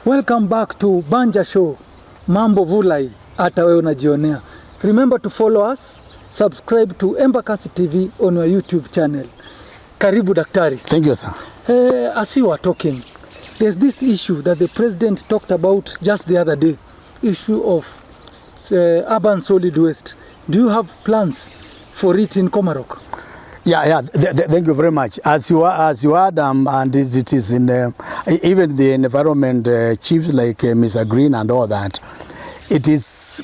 Welcome back to Banja Show. Mambo vulai, hata wewe unajionea. Remember to follow us, subscribe to Embakasi TV on your YouTube channel. Karibu daktari. Thank you, sir. As you were talking, there's this issue that the president talked about just the other day, issue of urban solid waste. Do you have plans for it in Komarok? Yeah. Thank you very much. As you heard, and it is in even the environment chiefs like Mr. Green and all that. It is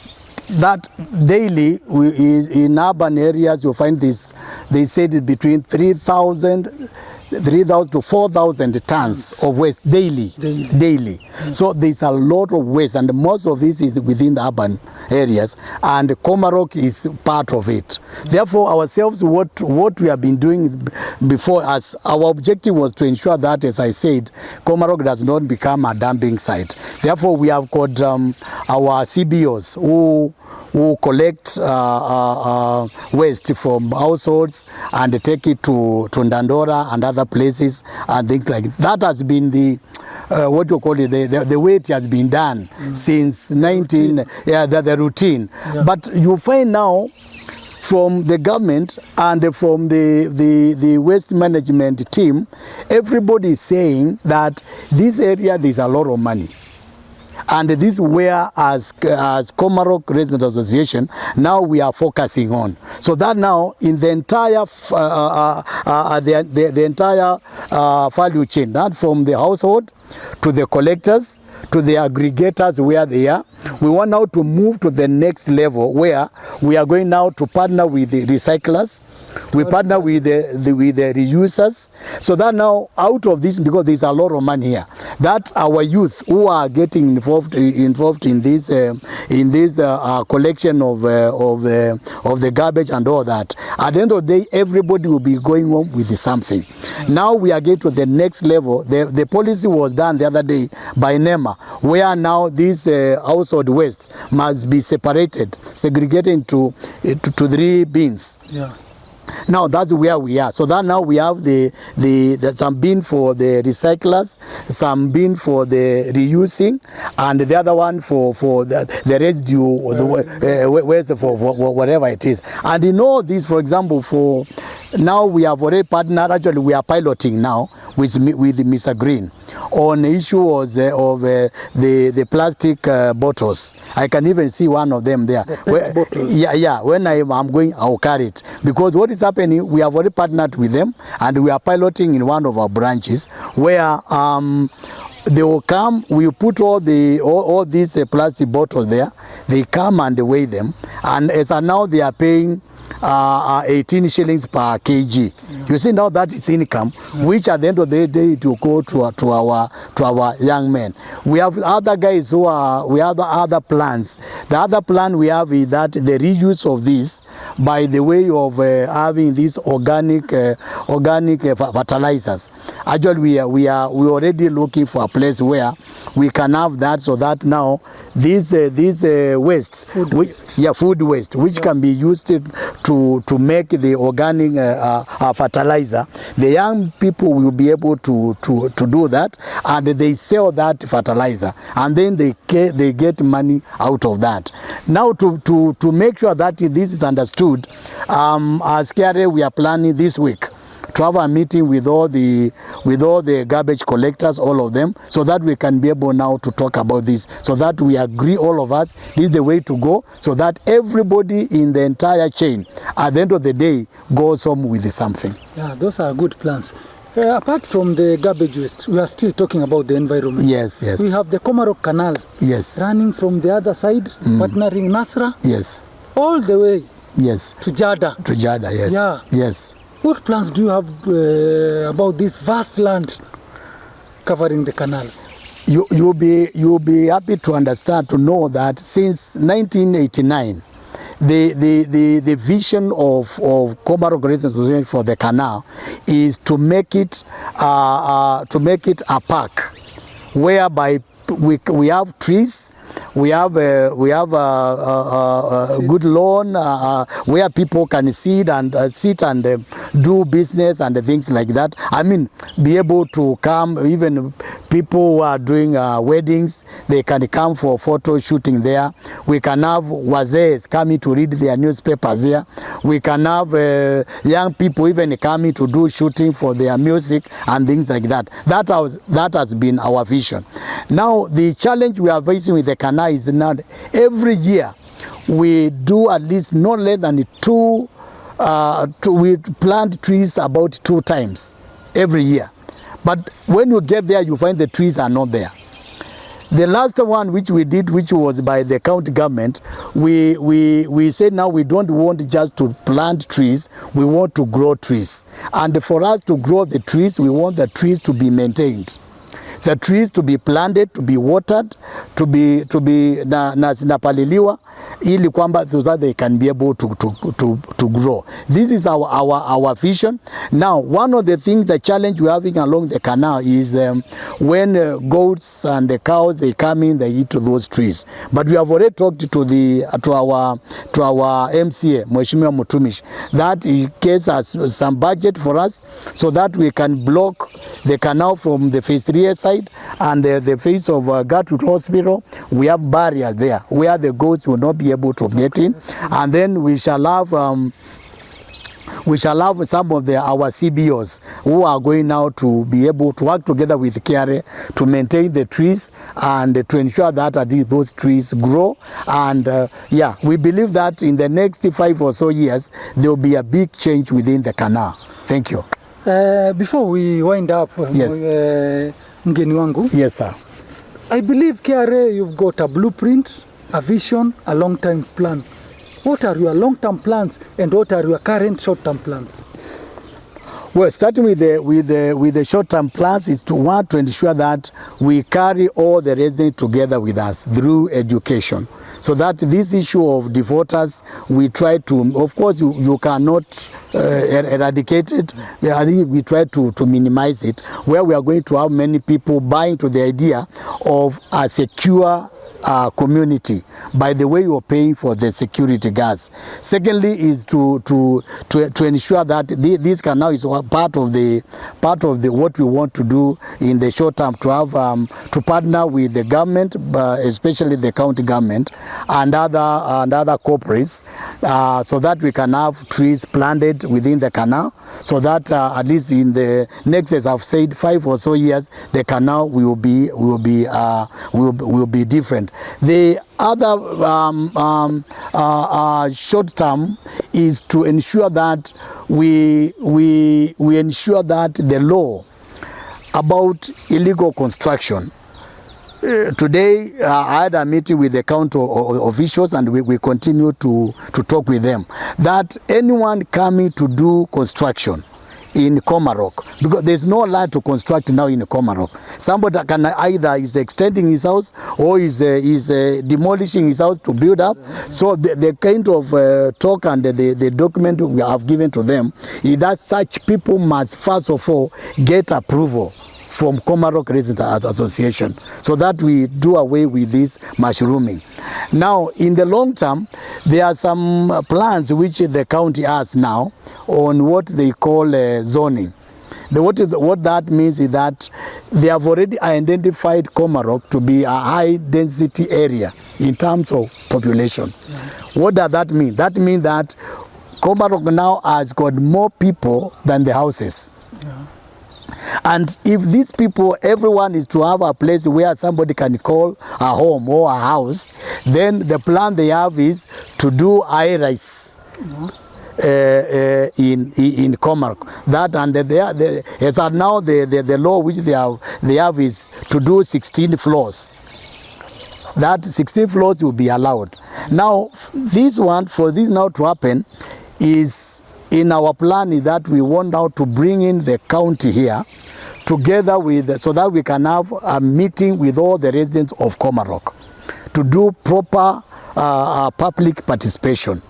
that daily in urban areas you find this. They said it between 3,000 to 4,000 tons of waste daily. So there's a lot of waste, and most of this is within the urban areas, and Komarok is part of it. Therefore, ourselves, what we have been doing before, as our objective was to ensure that, as I said, Komarok does not become a dumping site. Therefore, we have got our CBOs who collect waste from households and take it to Ndandora and other places and things like that. That has been the what you call it, the way it has been done since the routine. Yeah. But you find now from the government and from the waste management team, everybody is saying that this area there's a lot of money. And this is where, as Komarok Residents Association, now we are focusing on. So that now in the entire the entire value chain, that from the household to the collectors to the aggregators where they are, we want now to move to the next level where we are going now to partner with the recyclers. We partner with the reusers, so that now out of this, because there's a lot of money here, that our youth who are getting involved in this collection of the garbage and all that, at the end of the day, everybody will be going home with something. Now we are getting to the next level. The policy was done the other day by NEMA, where now this household waste must be segregated into 3 bins. Yeah. Now that's where we are. So that now we have the some bin for the recyclers, some bin for the reusing, and the other one for the residue or the waste for whatever it is. And in all this, for example, for now we have already partnered. Actually, we are piloting now with Mr. Green on issues of the plastic bottles. I can even see one of them there. When I'm going, I'll carry it, because what is happening, we have already partnered with them, and we are piloting in one of our branches where they will come. We put all these plastic bottles there. They come and they weigh them, and as of now they are paying 18 shillings per kg. You see, now that is income, which at the end of the day to go to our young men. We have other guys we have other plans. The other plan we have is that the reuse of this by the way of having these organic fertilizers. Actually, we already looking for a place where we can have that, so that now these waste, food waste, which can be used to make the organic fertilizer. The young people will be able to do that, and they sell that fertilizer, and then they get money out of that. Now to make sure that this is understood, as KRA we are planning this week to have a meeting with all the garbage collectors, all of them, so that we can be able now to talk about this, so that we agree, all of us, this is the way to go, so that everybody in the entire chain at the end of the day goes home with something. Yeah, those are good plans. Apart from the garbage waste, we are still talking about the environment. Yes. We have the Komarok Canal. Yes. Running from the other side, partnering Nasra. Yes. All the way. Yes. To Jada. To Jada, yes. Yeah. Yes. What plans do you have about this vast land covering the canal? You'll be happy to understand, to know that since 1989, the vision of Komarok Residents Association for the canal is to make it a park whereby we have trees. We have a good lawn where people can sit and do business and things like that. I mean, be able to come, even people who are doing weddings, they can come for photo shooting there. We can have wazees coming to read their newspapers here. We can have young people even coming to do shooting for their music and things like that. That has been our vision. Now, the challenge we are facing with the canal is not every year we do at least no less than we plant trees about 2 times every year. But when you get there, you find the trees are not there. The last one which we did, which was by the county government, we said now we don't want just to plant trees, we want to grow trees. And for us to grow the trees, we want the trees to be maintained. The trees to be planted, to be watered, to be zinapaliliwa ili kwamba so that they can be able to grow. This is our vision. Now, one of the things, the challenge we're having along the canal is when goats and the cows, they come in, they eat those trees. But we have already talked to our MCA, Mheshimiwa Mutumishi, that he gives us some budget for us so that we can block the canal from the phase 3 side and the face of Gertrude Hospital. We have barriers there where the goats will not be able to get in, and then we shall have some of our CBOs who are going now to be able to work together with KRA to maintain the trees and to ensure that those trees grow. And we believe that in the next 5 or so years there will be a big change within the canal. Thank you. Before we wind up, yes. Mgeni wangu. Yes, sir. I believe KRA, you've got a blueprint, a vision, a long-term plan. What are your long-term plans and what are your current short-term plans? Well, starting with the short-term plans is to want to ensure that we carry all the residents together with us through education. So that this issue of defaulters, we try to, of course, you cannot eradicate it. I think we try to minimize it, where we are going to have many people buying to the idea of a secure community by the way you're paying for the security guards. Secondly is to ensure that this canal is part of the what we want to do in the short term, to have to partner with the government, especially the county government and other corporates, so that we can have trees planted within the canal, so that at least in the next, as I've said, 5 or so years, the canal will be different. The other short term is to ensure that we ensure that the law about illegal construction. Today I had a meeting with the county officials and we continue to talk with them that anyone coming to do construction in Komarok, because there's no land to construct now in Komarok. Somebody can either is extending his house or is demolishing his house to build up. So the kind of talk and the document we have given to them is that such people must first of all get approval from Komarok Resident Association, so that we do away with this mushrooming. Now, in the long term, there are some plans which the county has now on what they call zoning. What that means is that they have already identified Komarok to be a high density area in terms of population. Yeah. What does that mean? That means that Komarok now has got more people than the houses. Yeah. And if these people, everyone is to have a place where somebody can call a home or a house, then the plan they have is to do high-rise in Komarok. That and as are now the law which they have is to do 16 floors. That 16 floors will be allowed. Now, for this now to happen is, in our plan is that we want now to bring in the county here together with, so that we can have a meeting with all the residents of Komarok to do proper public participation.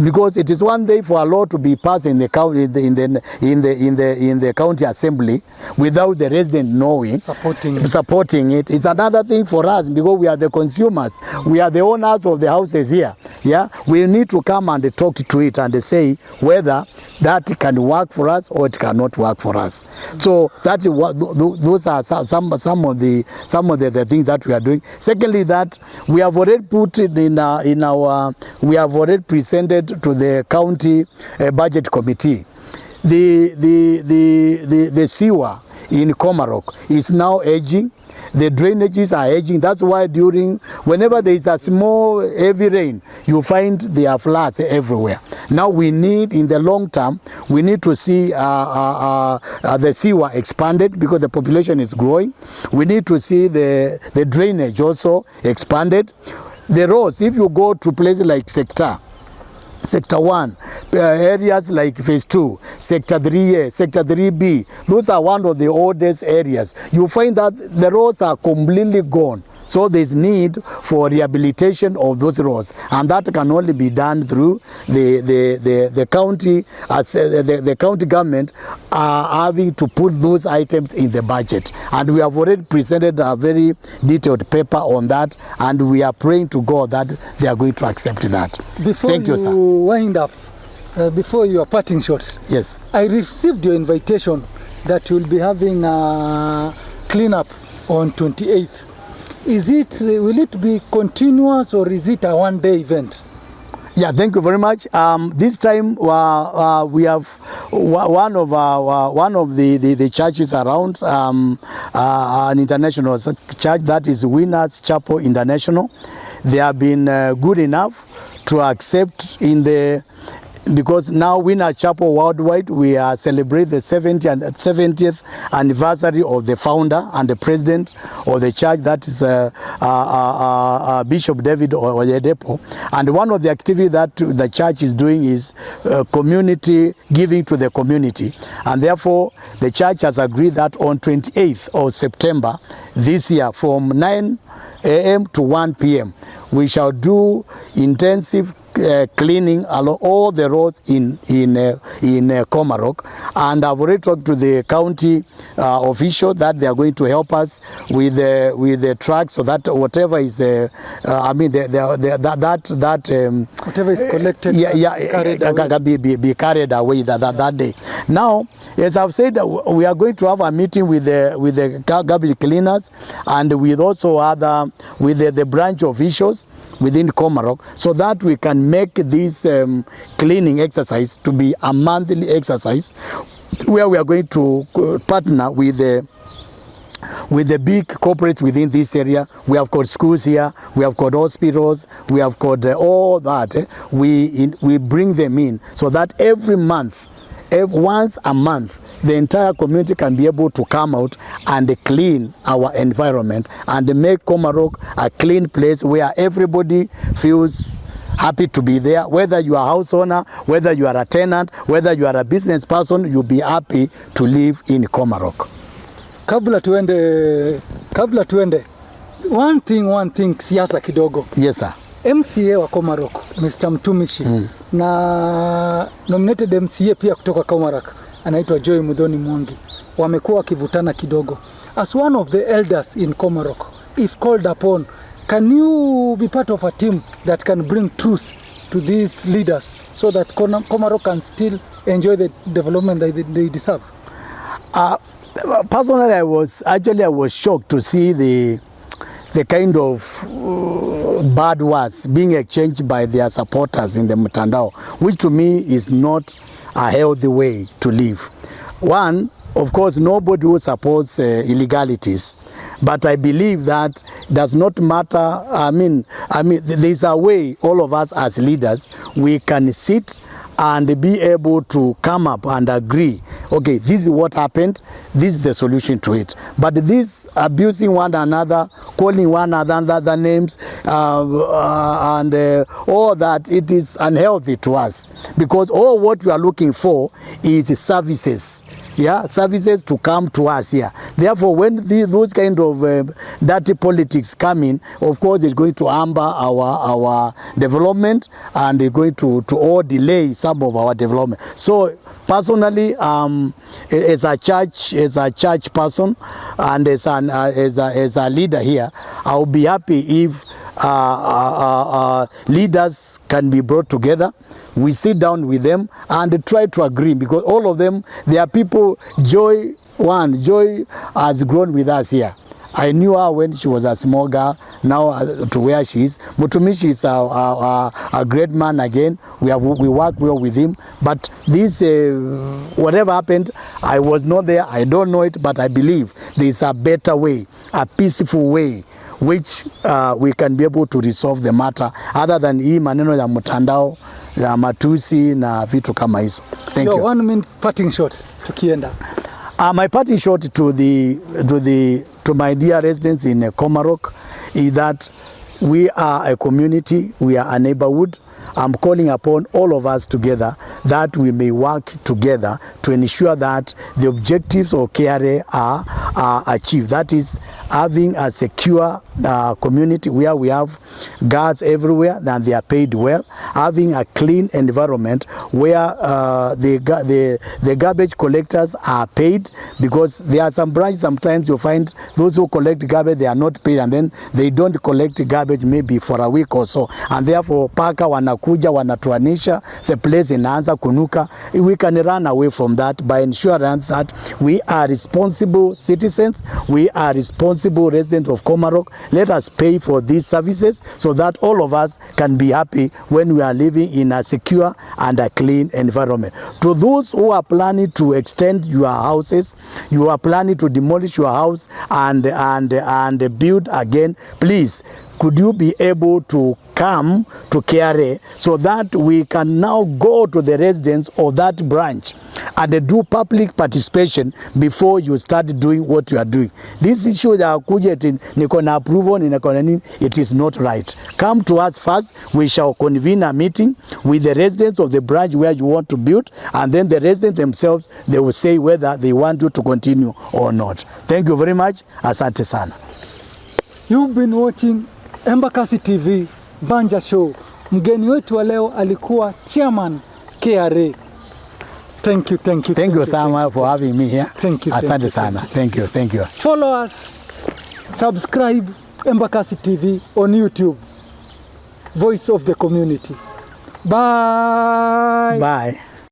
because it is one day for a law to be passed in the county in the county assembly without the resident knowing, supporting it. It's another thing for us, because we are the consumers, we are the owners of the houses here. Yeah, we need to come and talk to it and say whether that can work for us or it cannot work for us. So that is what those are some of the things that we are doing. Secondly, that we have already put it we have already presented to the county budget committee. The sewer in Komarok is now aging. The drainages are aging. That's why whenever there is a small heavy rain, you find there are floods everywhere. Now we need, in the long term, we need to see the sewer expanded, because the population is growing. We need to see the drainage also expanded. The roads, if you go to places like Sector 1, areas like Phase 2, Sector 3A, Sector 3B, those are one of the oldest areas. You find that the roads are completely gone. So there's need for rehabilitation of those roads, and that can only be done through the county, as the county government are having to put those items in the budget. And we have already presented a very detailed paper on that, and we are praying to God that they are going to accept that. Thank you, sir. Before you wind up, before your parting shot, yes, I received your invitation that you'll be having a cleanup on 28th. Will it be continuous, or is it a one-day event? Yeah, thank you very much. This time we have one of the churches around, an international church, that is Winners Chapel International. They have been good enough to accept because now Winners Chapel Worldwide, we are celebrate the 70th anniversary of the founder and the president of the church, that is Bishop David Oyedepo. And one of the activities that the church is doing is community giving to the community. And therefore, the church has agreed that on 28th of September this year, from 9 a.m. to 1 p.m., we shall do intensive cleaning along all the roads in Komarok, and I've already talked to the county official that they are going to help us with the trucks, so that whatever is whatever is collected, be carried away that day. Now, as I've said, we are going to have a meeting with the garbage cleaners and with also with the branch officials within Komarok, so that we can make this cleaning exercise to be a monthly exercise, where we are going to partner with the big corporates within this area. We have got schools here, we have got hospitals, we have got all that. We bring them in, so that every month, once a month, the entire community can be able to come out and clean our environment and make Komarok a clean place where everybody feels happy to be there. Whether you are a house owner, whether you are a tenant, whether you are a business person, you'll be happy to live in Komarok. Kabla tuende, one thing siasa kidogo. Yes, sir. MCA wa Komarok, Mr. Mtumishi, na nominated MCA pia kutoka Komarok, anaitwa Joy Muthoni Mwangi, wamekuwa wakivutana kidogo. As one of the elders in Komarok, if called upon, can you be part of a team that can bring truth to these leaders so that Komarok can still enjoy the development that they deserve? Personally, I was shocked to see the kind of bad words being exchanged by their supporters in the Mtandao, which to me is not a healthy way to live. One, of course, nobody who supports illegalities, but I believe that does not matter. I mean, there's a way all of us as leaders, we can sit and be able to come up and agree, okay, this is what happened, this is the solution to it. But this abusing one another, calling one another names, and all that, it is unhealthy to us, because all what we are looking for is services, services to come to us here. Therefore, when those kind of dirty politics come in, of course, it's going to hamper our development, and it's going to all delay some of our development. So personally, as a church person, and as a leader here, I will be happy if leaders can be brought together. We sit down with them and try to agree, because all of them, they are people. Joy has grown with us here. I knew her when she was a small girl, now to where she is. Mutumishi is a great man again. We work well with him. But this, whatever happened, I was not there. I don't know it, but I believe there is a better way, a peaceful way, which we can be able to resolve the matter, other than hii maneno ya mtandao, ya matusi na vitu kama hizo. Thank you. 1 minute parting shot tukienda. My parting shot to my dear residents in Komarok is that we are a community, we are a neighborhood. I'm calling upon all of us together that we may work together to ensure that the objectives of KRA are achieved. That is, having a secure community where we have guards everywhere and they are paid well, having a clean environment where the garbage collectors are paid, because there are some branches sometimes you find those who collect garbage, they are not paid, and then they don't collect garbage maybe for a week or so, and therefore paka wanakuja wanatuanisha, the place inaanza kunuka. We can run away from that by ensuring that we are responsible citizens, we are responsible residents of Komarok. Let us pay for these services so that all of us can be happy when we are living in a secure and a clean environment. To those who are planning to extend your houses, you are planning to demolish your house and build again, please, could you be able to come to KRA so that we can now go to the residents of that branch and do public participation before you start doing what you are doing. This issue that kuja niko na approval niko na nini, it is not right. Come to us first. We shall convene a meeting with the residents of the branch where you want to build, and then the residents themselves, they will say whether they want you to continue or not. Thank you very much. Asante sana. You've been watching Embakasi TV Banja Show. Mgeni wetu wa leo alikuwa chairman KRA. Thank you. Thank you so much for having me here. Thank you. Asante sana. Thank you. Follow us, subscribe Embakasi TV on YouTube. Voice of the community. Bye. Bye.